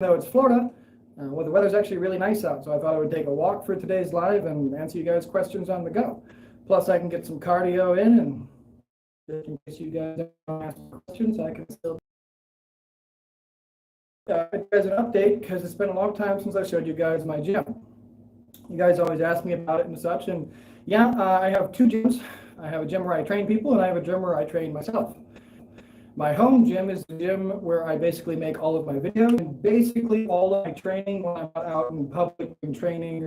though it's Florida, well, the weather's actually really nice out, so I thought I would take a walk for today's live and answer you guys' questions on the go. Plus, I can get some cardio in, and in case you guys don't ask questions, I can still give you guys an update, because it's been a long time since I showed you guys my gym. You guys always ask me about it and such, and yeah, I have two gyms. I have a gym where I train people, and I have a gym where I train myself. My home gym is the gym where I basically make all of my videos and basically all of my training when I'm out in public and training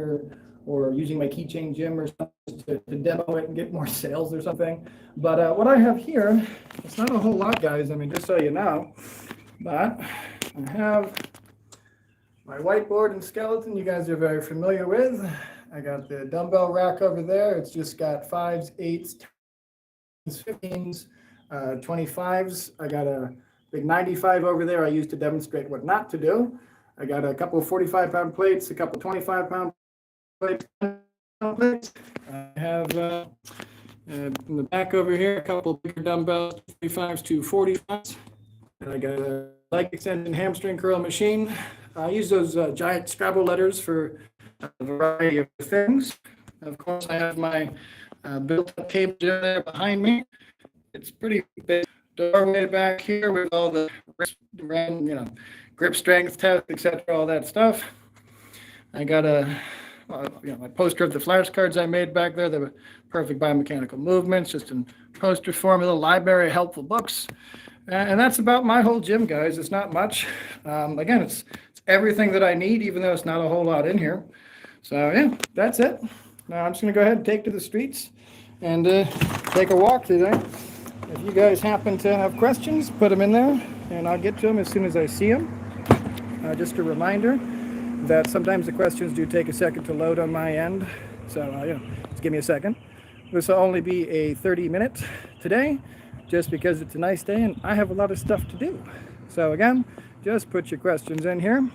or using my keychain gym or something to demo it and get more sales or something. But what I have here, it's not a whole lot, guys. I mean, just so you know, but I have my whiteboard and skeleton you guys are very familiar with. I got the dumbbell rack over there. It's just got 5s, 8s, 10s, 15s. 25s. I got a big 95 over there I use to demonstrate what not to do. I got a couple of 45-pound plates, a couple of 25-pound plates. I have in the back over here a couple of bigger dumbbells, 35s to 45s. And I got a leg extension hamstring curl machine. I use those giant Scrabble letters for a variety of things. Of course, I have my built-up cable there behind me. It's pretty big doorway back here with all the grip strength test, etc., all that stuff. I got my poster of the flashcards I made back there, the perfect biomechanical movements, just in poster form, a little library of helpful books. And that's about my whole gym, guys. It's not much. Again, it's everything that I need, even though it's not a whole lot in here. So yeah, that's it. Now I'm just going to go ahead and take to the streets and take a walk today. If you guys happen to have questions, put them in there, and I'll get to them as soon as I see them. Just a reminder that sometimes the questions do take a second to load on my end, so just give me a second. This will only be a 30-minute today, just because it's a nice day and I have a lot of stuff to do. So again, just put your questions in here.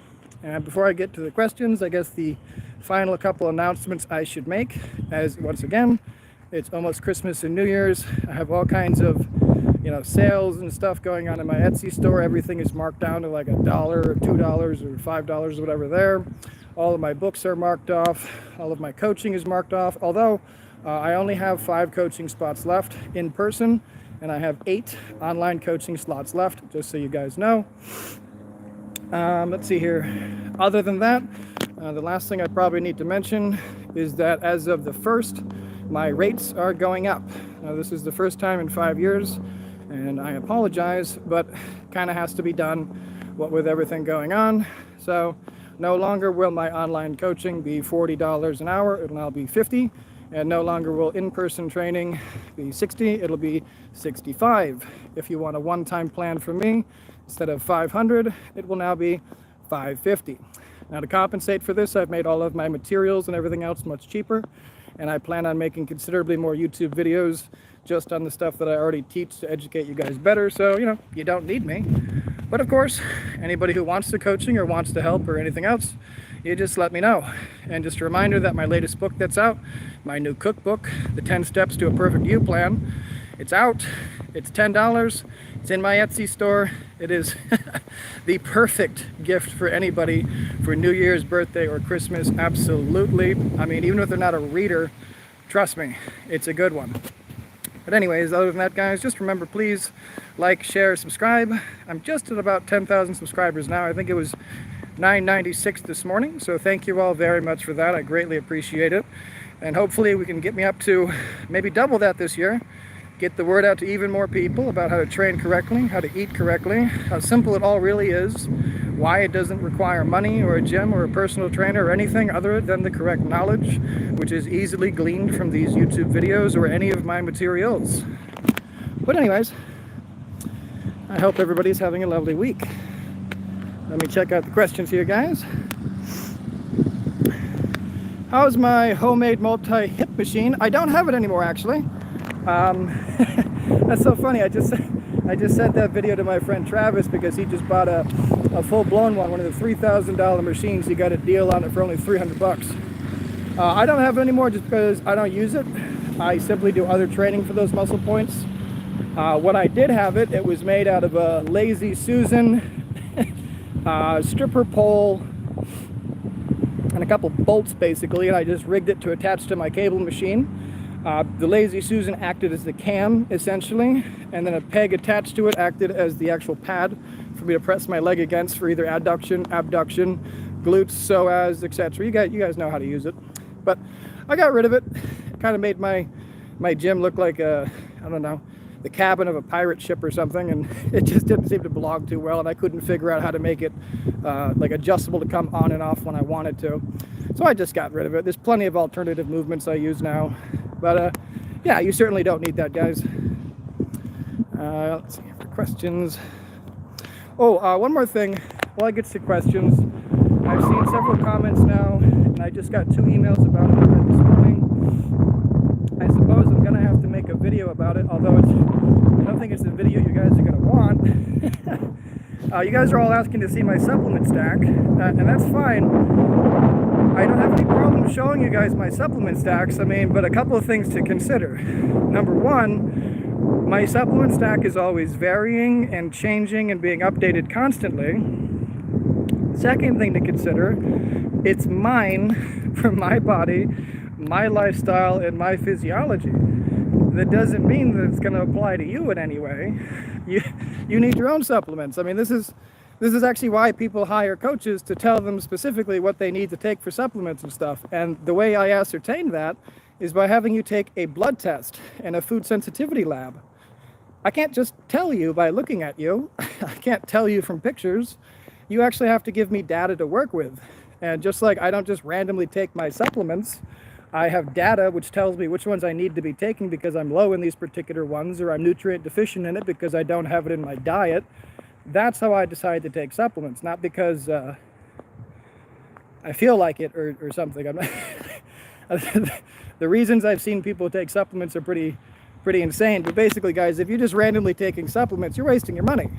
And before I get to the questions, I guess the final couple announcements I should make, as once again, it's almost Christmas and New Year's. I have all kinds of, sales and stuff going on in my Etsy store. Everything is marked down to like $1 or $2 or $5 or whatever there. All of my books are marked off. All of my coaching is marked off. Although I only have 5 coaching spots left in person, and I have 8 online coaching slots left, just so you guys know. Let's see here. Other than that, the last thing I probably need to mention is that as of the 1st, my rates are going up. Now, this is the first time in 5 years, and I apologize, but kind of has to be done, what with everything going on. So no longer will my online coaching be $40 an hour. It'll now be $50, and no longer will in-person training be $60. It'll be $65. If you want a one-time plan from me, instead of $500, it will now be $550. Now, to compensate for this, I've made all of my materials and everything else much cheaper. And I plan on making considerably more YouTube videos just on the stuff that I already teach to educate you guys better. So, you don't need me. But of course, anybody who wants the coaching or wants to help or anything else, you just let me know. And just a reminder that my latest book that's out, my new cookbook, The 10 Steps to a Perfect You Plan, it's out. It's $10. It's in my Etsy store. It is the perfect gift for anybody for New Year's, birthday, or Christmas. Absolutely. I mean, even if they're not a reader, trust me, it's a good one. But anyways, other than that, guys, just remember, please like, share, subscribe. I'm just at about 10,000 subscribers now. I think it was 996 this morning. So thank you all very much for that. I greatly appreciate it. And hopefully we can get me up to maybe double that this year. Get the word out to even more people about how to train correctly, how to eat correctly, how simple it all really is, why it doesn't require money or a gym or a personal trainer or anything other than the correct knowledge, which is easily gleaned from these YouTube videos or any of my materials. But anyways, I hope everybody's having a lovely week. Let me check out the questions here, guys. How's my homemade multi-hip machine? I don't have it anymore, actually. That's so funny. I just sent that video to my friend Travis because he just bought a full-blown one of the $3,000 machines. He got a deal on it for only $300. I don't have it anymore just because I don't use it. I simply do other training for those muscle points. When I did have it, it was made out of a Lazy Susan stripper pole and a couple bolts basically, and I just rigged it to attach to my cable machine. The Lazy Susan acted as the cam essentially, and then a peg attached to it acted as the actual pad for me to press my leg against for either adduction, abduction, glutes, psoas, etc. You guys know how to use it. But I got rid of it. Kind of made my gym look like a, I don't know, the cabin of a pirate ship or something, and it just didn't seem to belong too well, and I couldn't figure out how to make it like adjustable to come on and off when I wanted to. So I just got rid of it. There's plenty of alternative movements I use now. But yeah, you certainly don't need that, guys. Let's see for questions. Oh, one more thing. While I get to questions, I've seen several comments now, and I just got 2 emails about it this morning. I suppose I'm gonna have to make a video about it, although I don't think it's the video you guys are gonna want. You guys are all asking to see my supplement stack, and that's fine. I don't have any problem showing you guys my supplement stacks, but a couple of things to consider. Number one, my supplement stack is always varying and changing and being updated constantly. Second thing to consider, it's mine for my body, my lifestyle, and my physiology. That doesn't mean that it's going to apply to you in any way. You need your own supplements. This is actually why people hire coaches, to tell them specifically what they need to take for supplements and stuff. And the way I ascertain that is by having you take a blood test in a food sensitivity lab. I can't just tell you by looking at you. I can't tell you from pictures. You actually have to give me data to work with. And just like I don't just randomly take my supplements, I have data which tells me which ones I need to be taking because I'm low in these particular ones, or I'm nutrient deficient in it because I don't have it in my diet. That's how I decide to take supplements, not because I feel like it or something. I'm not the reasons I've seen people take supplements are pretty insane. But basically, guys, if you're just randomly taking supplements, you're wasting your money.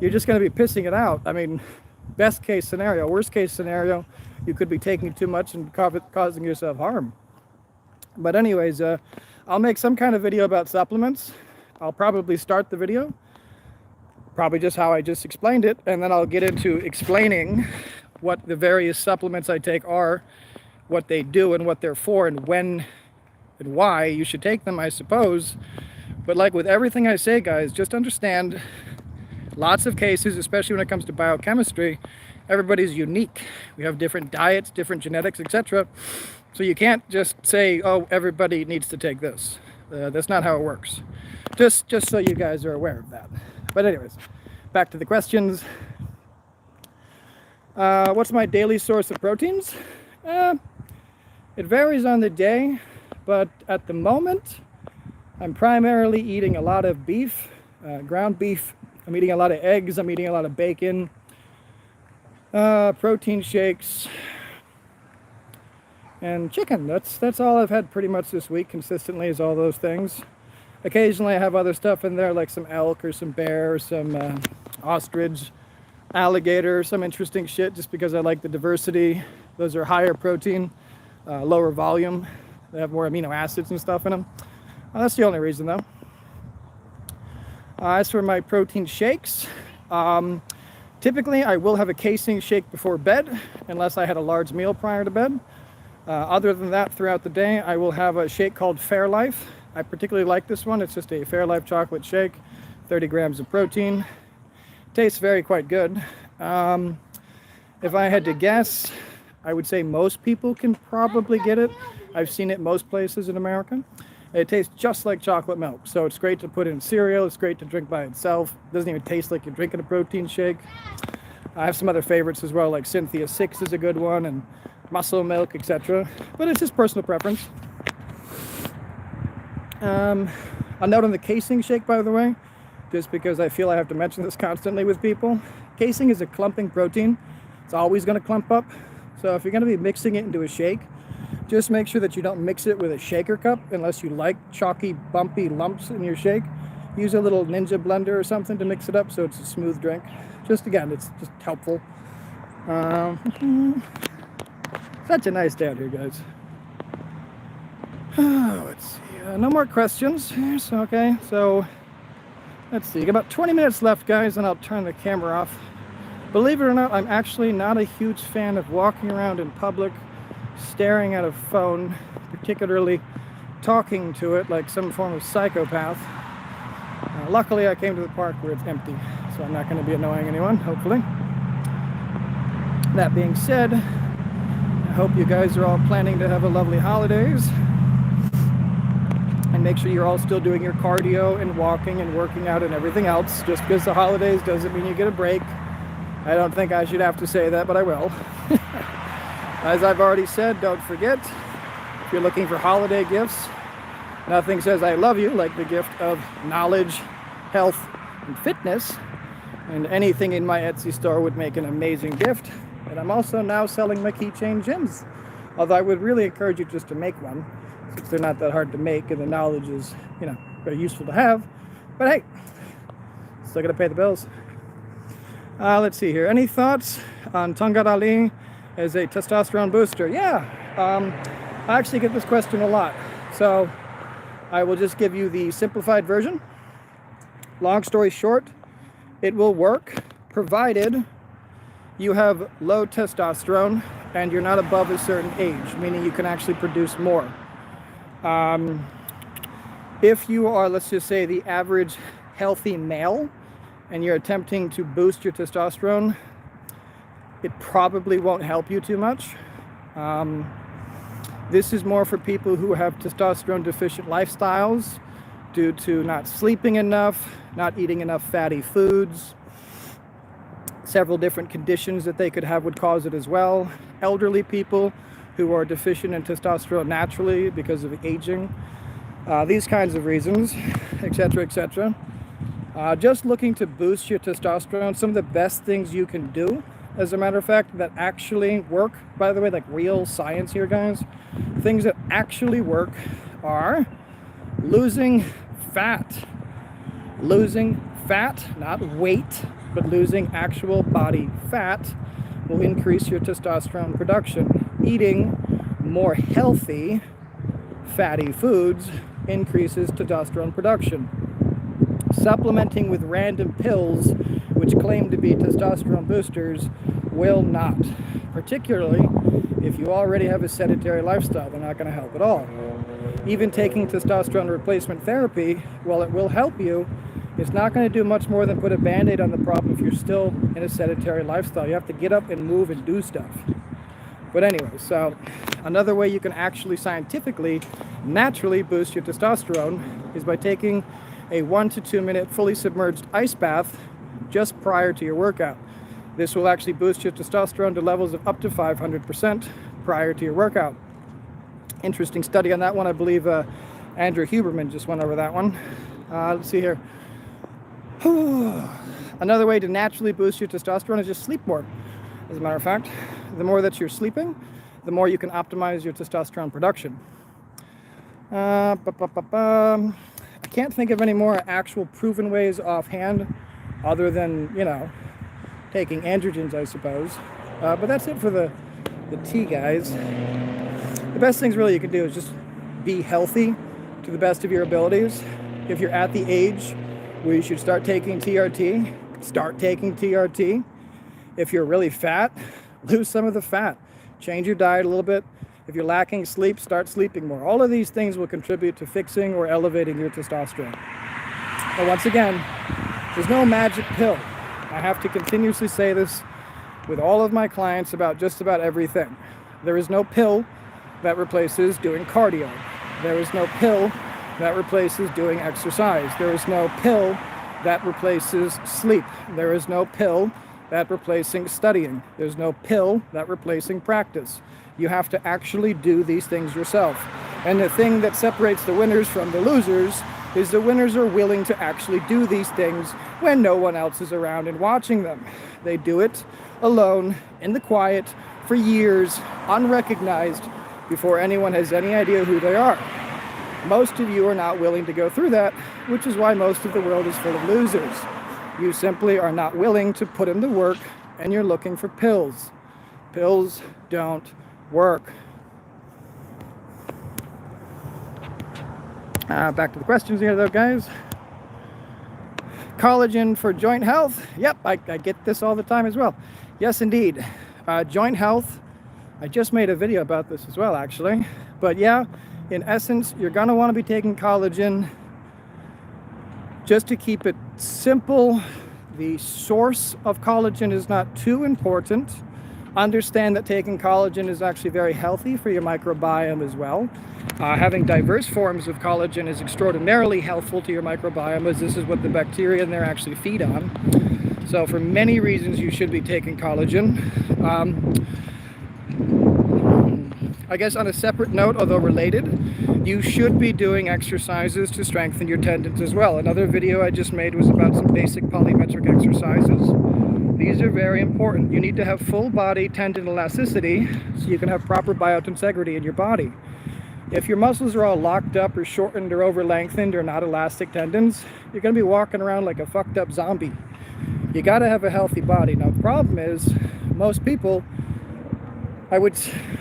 You're just going to be pissing it out. Best case scenario. Worst case scenario, you could be taking too much and causing yourself harm. But anyways, I'll make some kind of video about supplements. I'll probably start the video probably just how I just explained it, and then I'll get into explaining what the various supplements I take are, what they do and what they're for, and when and why you should take them, I suppose. But like with everything I say, guys, just understand, lots of cases, especially when it comes to biochemistry, everybody's unique. We have different diets, different genetics, etc. So you can't just say, oh, everybody needs to take this. That's not how it works. Just so you guys are aware of that. But anyways, back to the questions. What's my daily source of proteins? It varies on the day, but at the moment, I'm primarily eating a lot of beef, ground beef. I'm eating a lot of eggs. I'm eating a lot of bacon, protein shakes, and chicken. That's all I've had pretty much this week consistently, is all those things. Occasionally I have other stuff in there, like some elk or some bear or some ostrich, alligator, some interesting shit, just because I like the diversity. Those are higher protein, lower volume. They have more amino acids and stuff in them. That's the only reason, though. As for my protein shakes, typically I will have a casein shake before bed, unless I had a large meal prior to bed. Other than that, throughout the day, I will have a shake called Fairlife. I particularly like this one. It's just a Fairlife chocolate shake, 30 grams of protein. Tastes quite good. If I had to guess, I would say most people can probably get it. I've seen it most places in America. It tastes just like chocolate milk, so it's great to put in cereal. It's great to drink by itself. It doesn't even taste like you're drinking a protein shake. I have some other favorites as well, like Cynthia 6 is a good one, and Muscle Milk, etc. But it's just personal preference. A note on the casein shake, by the way, just because I feel I have to mention this constantly with people. Casein is a clumping protein. It's always going to clump up. So if you're going to be mixing it into a shake, just make sure that you don't mix it with a shaker cup unless you like chalky, bumpy lumps in your shake. Use a little Ninja blender or something to mix it up so it's a smooth drink. Just again, it's just helpful. Such a nice day out here, guys. Let's see. No more questions. Okay, so let's see. Got about 20 minutes left, guys, and I'll turn the camera off. Believe it or not, I'm actually not a huge fan of walking around in public, staring at a phone, particularly talking to it like some form of psychopath. Luckily, I came to the park where it's empty, so I'm not going to be annoying anyone, hopefully. That being said, I hope you guys are all planning to have a lovely holidays. And make sure you're all still doing your cardio and walking and working out and everything else. Just because the holidays doesn't mean you get a break. I don't think I should have to say that, but I will. As I've already said, don't forget, if you're looking for holiday gifts, nothing says I love you like the gift of knowledge, health, and fitness. And anything in my Etsy store would make an amazing gift. And I'm also now selling my keychain gyms. Although I would really encourage you just to make one, since they're not that hard to make and the knowledge is, very useful to have. But hey, still gotta pay the bills. Let's see here. Any thoughts on Tangat Ali as a testosterone booster? Yeah, I actually get this question a lot. So I will just give you the simplified version. Long story short, it will work provided you have low testosterone and you're not above a certain age, meaning you can actually produce more. If you are, let's just say, the average healthy male and you're attempting to boost your testosterone, it probably won't help you too much. This is more for people who have testosterone deficient lifestyles due to not sleeping enough, not eating enough fatty foods. Several different conditions that they could have would cause it as well. Elderly people who are deficient in testosterone naturally because of aging. These kinds of reasons, etc., etc. Just looking to boost your testosterone, some of the best things you can do, as a matter of fact, that actually work, by the way, like real science here, guys. Things that actually work are losing fat. Losing fat, not weight, but losing actual body fat will increase your testosterone production. Eating more healthy, fatty foods increases testosterone production. Supplementing with random pills, which claim to be testosterone boosters, will not. Particularly if you already have a sedentary lifestyle, they're not going to help at all. Even taking testosterone replacement therapy, while it will help you, it's not going to do much more than put a band-aid on the problem if you're still in a sedentary lifestyle. You have to get up and move and do stuff. But anyway, so another way you can actually scientifically, naturally boost your testosterone is by taking a 1 to 2 minute fully submerged ice bath just prior to your workout. This will actually boost your testosterone to levels of up to 500% prior to your workout. Interesting study on that one. I believe Andrew Huberman just went over that one. Let's see here. Another way to naturally boost your testosterone is just sleep more. As a matter of fact, the more that you're sleeping, the more you can optimize your testosterone production. I can't think of any more actual proven ways offhand other than, taking androgens, I suppose. But that's it for the tea, guys. The best things really you can do is just be healthy to the best of your abilities. If you're at the age where you should start taking TRT, start taking TRT. If you're really fat, lose some of the fat. Change your diet a little bit. If you're lacking sleep, start sleeping more. All of these things will contribute to fixing or elevating your testosterone. But once again, there's no magic pill. I have to continuously say this with all of my clients about just about everything. There is no pill that replaces doing cardio. There is no pill that replaces doing exercise. There is no pill that replaces sleep. There is no pill that replacing studying. There's no pill that replacing practice. You have to actually do these things yourself. And the thing that separates the winners from the losers is the winners are willing to actually do these things when no one else is around and watching them. They do it alone, in the quiet, for years, unrecognized, before anyone has any idea who they are. Most of you are not willing to go through that, which is why most of the world is full of losers. You simply are not willing to put in the work, and you're looking for pills. Pills don't work. Back to the questions here, though, guys. collagen for joint health? Yep, I get this all the time as well. Yes, indeed. Joint health, I just made a video about this as well, actually. But yeah, in essence, you're going to want to be taking collagen. Just to keep it simple, the source of collagen is not too important. Understand that taking collagen is actually very healthy for your microbiome as well. Having diverse forms of collagen is extraordinarily helpful to your microbiome, as this is what the bacteria in there actually feed on. So for many reasons, you should be taking collagen. I guess on a separate note, although related, you should be doing exercises to strengthen your tendons as well. Another video I just made was about some basic polymetric exercises. These are very important. You need to have full body tendon elasticity so you can have proper biotensegrity in your body. If your muscles are all locked up or shortened or over lengthened or not elastic tendons, you're going to be walking around like a fucked up zombie. You got to have a healthy body. Now the problem is, most people, I would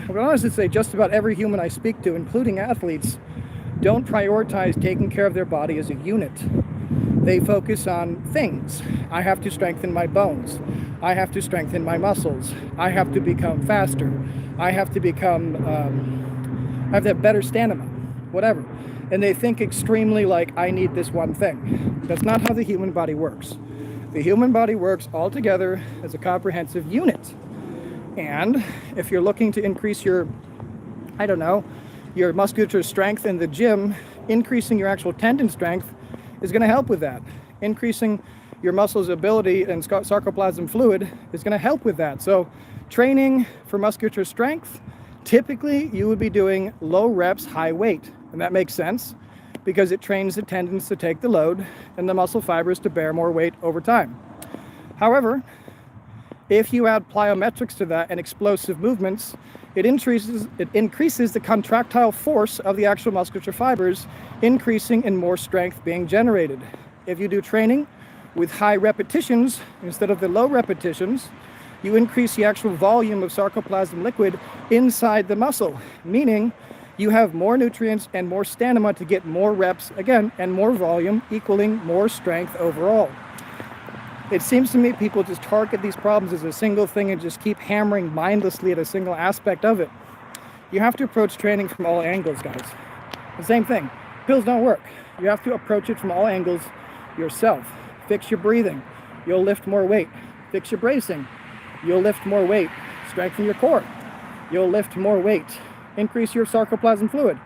honestly say just about every human I speak to, including athletes, don't prioritize taking care of their body as a unit. They focus on things. I have to strengthen my bones. I have to strengthen my muscles. I have to become faster. I have to become, have that better stamina, whatever. And they think extremely like, I need this one thing. That's not how the human body works. The human body works all together as a comprehensive unit. And if you're looking to increase your, I don't know, your musculature strength in the gym, increasing your actual tendon strength is going to help with that. Increasing your muscles' ability and sarcoplasm fluid is going to help with that. So training for musculature strength, typically you would be doing low reps, high weight. And that makes sense because it trains the tendons to take the load and the muscle fibers to bear more weight over time. However, if you add plyometrics to that and explosive movements, it increases the contractile force of the actual musculature fibers, increasing and more strength being generated. If you do training with high repetitions instead of the low repetitions, you increase the actual volume of sarcoplasm liquid inside the muscle, meaning you have more nutrients and more stamina to get more reps again and more volume, equaling more strength overall. It seems to me people just target these problems as a single thing and just keep hammering mindlessly at a single aspect of it. You have to approach training from all angles, guys. The same thing. Pills don't work. You have to approach it from all angles yourself. Fix your breathing. You'll lift more weight. Fix your bracing. You'll lift more weight. Strengthen your core. You'll lift more weight. Increase your sarcoplasm fluid.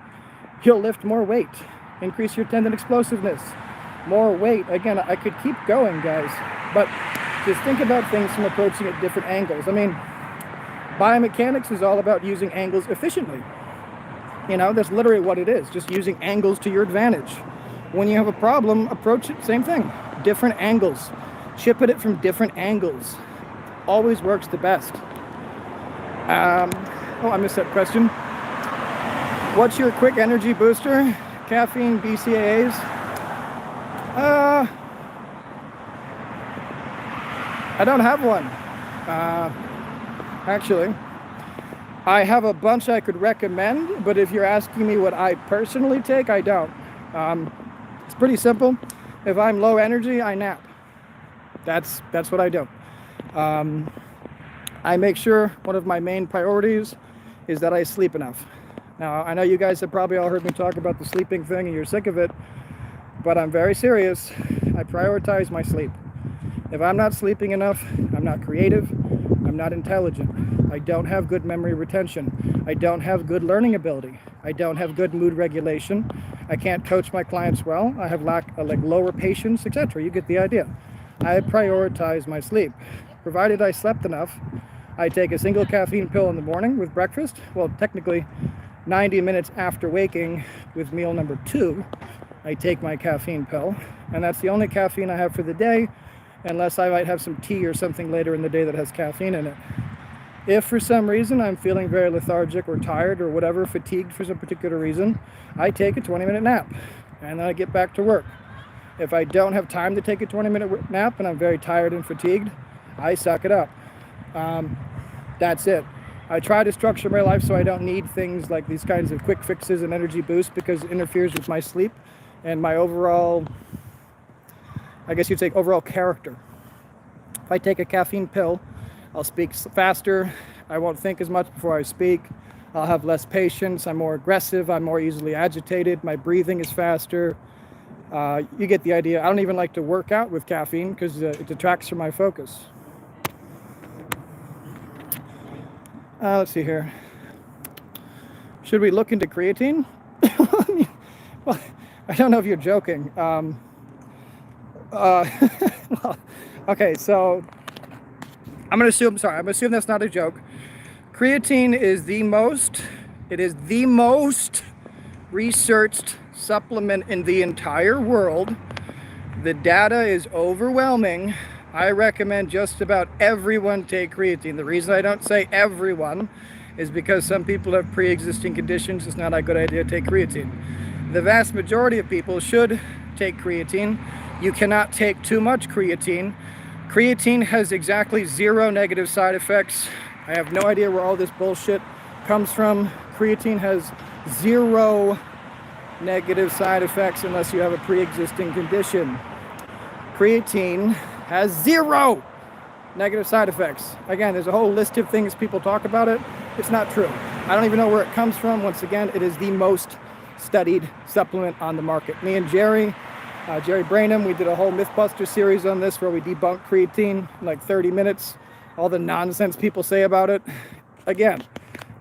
You'll lift more weight. Increase your tendon explosiveness. More weight. Again, I could keep going, guys. But just think about things from approaching at different angles. I mean, biomechanics is all about using angles efficiently. You know, that's literally what it is. Just using angles to your advantage. When you have a problem, approach it, same thing. Different angles. Chip at it from different angles. Always works the best. Oh, I missed that question. What's your quick energy booster? Caffeine, BCAAs? I don't have one. Actually, I have a bunch I could recommend, but if you're asking me what I personally take, I don't. It's pretty simple. If I'm low energy, I nap. That's what I do. I make sure one of my main priorities is that I sleep enough. Now, I know you guys have probably all heard me talk about the sleeping thing and you're sick of it, but I'm very serious. I prioritize my sleep. If I'm not sleeping enough, I'm not creative, I'm not intelligent, I don't have good memory retention, I don't have good learning ability, I don't have good mood regulation, I can't coach my clients well, I have lower patience, etc. You get the idea. I prioritize my sleep. Provided I slept enough, I take a single caffeine pill in the morning with breakfast. Well, technically 90 minutes after waking with meal number 2, I take my caffeine pill, and that's the only caffeine I have for the day, unless I might have some tea or something later in the day that has caffeine in it. If for some reason I'm feeling very lethargic or tired or whatever, fatigued for some particular reason, I take a 20-minute nap and then I get back to work. If I don't have time to take a 20-minute nap and I'm very tired and fatigued, I suck it up. That's it. I try to structure my life so I don't need things like these kinds of quick fixes and energy boosts because it interferes with my sleep and my overall I guess you'd say overall character. If I take a caffeine pill, I'll speak faster. I won't think as much before I speak. I'll have less patience. I'm more aggressive. I'm more easily agitated. My breathing is faster. You get the idea. I don't even like to work out with caffeine because it detracts from my focus. Let's see here. Should we look into creatine? Well, I don't know if you're joking. Well, okay, so I'm gonna assume that's not a joke. Creatine is the most researched supplement in the entire world. The data is overwhelming. I recommend just about everyone take creatine. The reason I don't say everyone is because some people have pre-existing conditions. It's not a good idea to take creatine. The vast majority of people should take creatine. You cannot take too much creatine. Creatine has exactly 0 negative side effects. I have no idea where all this bullshit comes from. Creatine has 0 negative side effects unless you have a pre-existing condition. Creatine has 0 negative side effects. Again, there's a whole list of things people talk about it. It's not true. I don't even know where it comes from. Once again, it is the most studied supplement on the market. Me and Jerry Brainham, we did a whole Mythbuster series on this where we debunked creatine in like 30 minutes. All the nonsense people say about it. Again,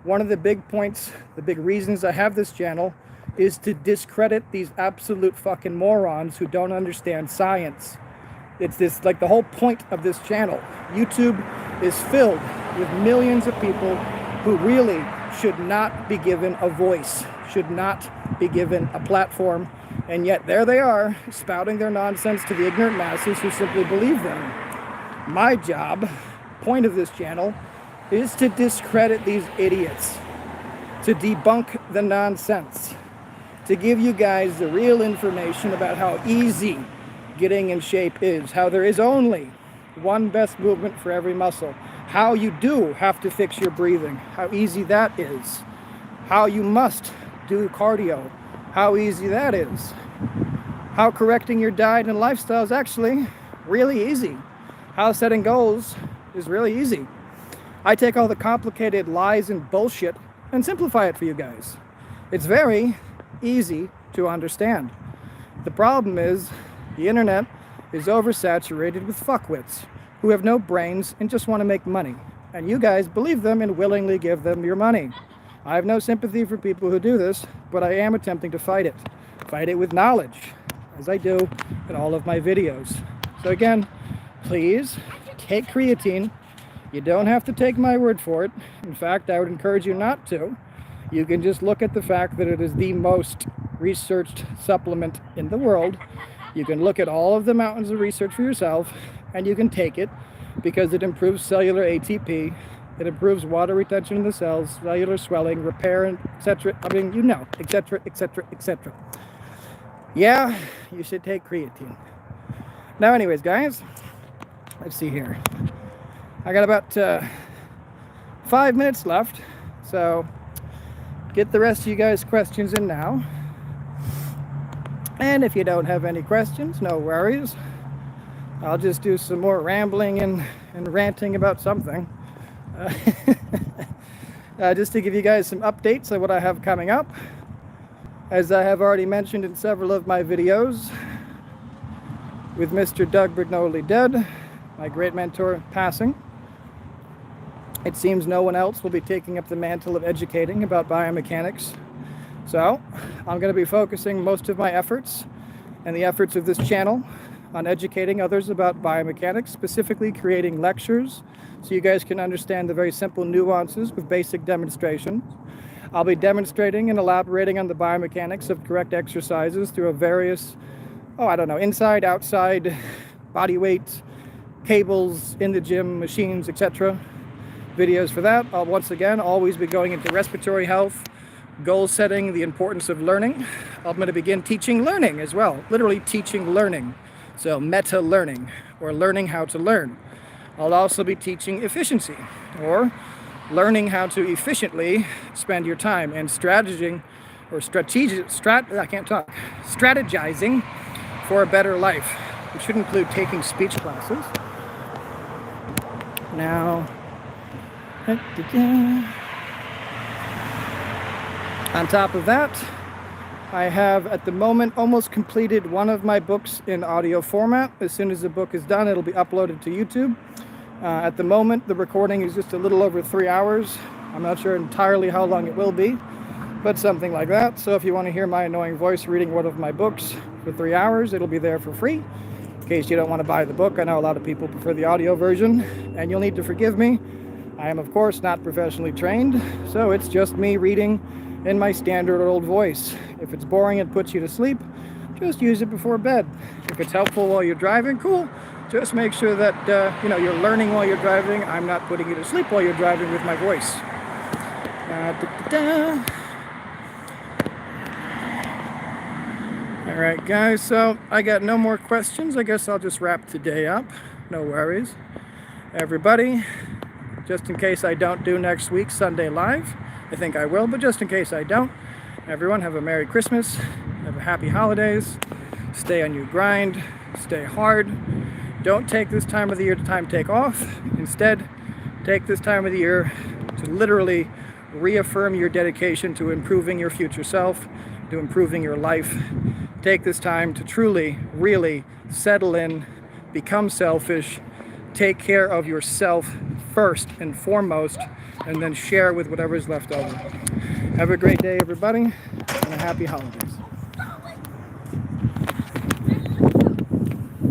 one of the big points, the big reasons I have this channel is to discredit these absolute fucking morons who don't understand science. It's this, like the whole point of this channel. YouTube is filled with millions of people who really should not be given a voice, should not be given a platform, and yet there they are, spouting their nonsense to the ignorant masses who simply believe them. My job, point of this channel, is to discredit these idiots, to debunk the nonsense, to give you guys the real information about how easy getting in shape is, how there is only one best movement for every muscle, how you do have to fix your breathing, how easy that is, how you must do cardio, how easy that is, how correcting your diet and lifestyle is actually really easy, how setting goals is really easy. I take all the complicated lies and bullshit and simplify it for you guys. It's very easy to understand. The problem is the internet is oversaturated with fuckwits who have no brains and just want to make money. And you guys believe them and willingly give them your money. I have no sympathy for people who do this, but I am attempting to fight it. Fight it with knowledge, as I do in all of my videos. So again, please take creatine. You don't have to take my word for it. In fact, I would encourage you not to. You can just look at the fact that it is the most researched supplement in the world. You can look at all of the mountains of research for yourself, and you can take it because it improves cellular ATP, it improves water retention in the cells, cellular swelling, repair, etc. I mean, you know, etc., etc., etc. Yeah, you should take creatine. Now, anyways, guys, let's see here. I got about 5 minutes left, so get the rest of you guys' questions in now. And if you don't have any questions, no worries. I'll just do some more rambling and ranting about something. Just to give you guys some updates on what I have coming up. As I have already mentioned in several of my videos, with Mr. Doug Brignoli dead, my great mentor passing, it seems no one else will be taking up the mantle of educating about biomechanics. So I'm going to be focusing most of my efforts and the efforts of this channel on educating others about biomechanics, specifically creating lectures so you guys can understand the very simple nuances with basic demonstrations. I'll be demonstrating and elaborating on the biomechanics of correct exercises through a various, inside, outside, body weight, cables, in the gym, machines, etc. videos for that. I'll once again always be going into respiratory health, goal setting, the importance of learning. I'm going to begin teaching learning as well, literally teaching learning. So meta learning, or learning how to learn. I'll also be teaching efficiency, or learning how to efficiently spend your time, and strategizing for a better life. which should include taking speech classes. Now, on top of that, I have at the moment almost completed one of my books in audio format. As soon as the book is done, it'll be uploaded to YouTube. At the moment, the recording is just a little over 3 hours. I'm not sure entirely how long it will be, but something like that. So if you want to hear my annoying voice reading one of my books for 3 hours, it'll be there for free. In case you don't want to buy the book, I know a lot of people prefer the audio version, and you'll need to forgive me. I am, of course, not professionally trained, so it's just me reading in my standard old voice. If it's boring and puts you to sleep, just use it before bed. If it's helpful while you're driving, cool. Just make sure that you're learning while you're driving. I'm not putting you to sleep while you're driving with my voice. All right, guys, so I got no more questions. I guess I'll just wrap today up. No worries. Everybody, just in case I don't do next week Sunday Live, I think I will, but just in case I don't, everyone have a Merry Christmas, have a happy holidays, stay on your grind, stay hard. Don't take this time of the year to take off. Instead, take this time of the year to literally reaffirm your dedication to improving your future self, to improving your life. Take this time to truly, really settle in, become selfish, take care of yourself first and foremost, and then share with whatever is left over. Have a great day, everybody, and a happy holiday.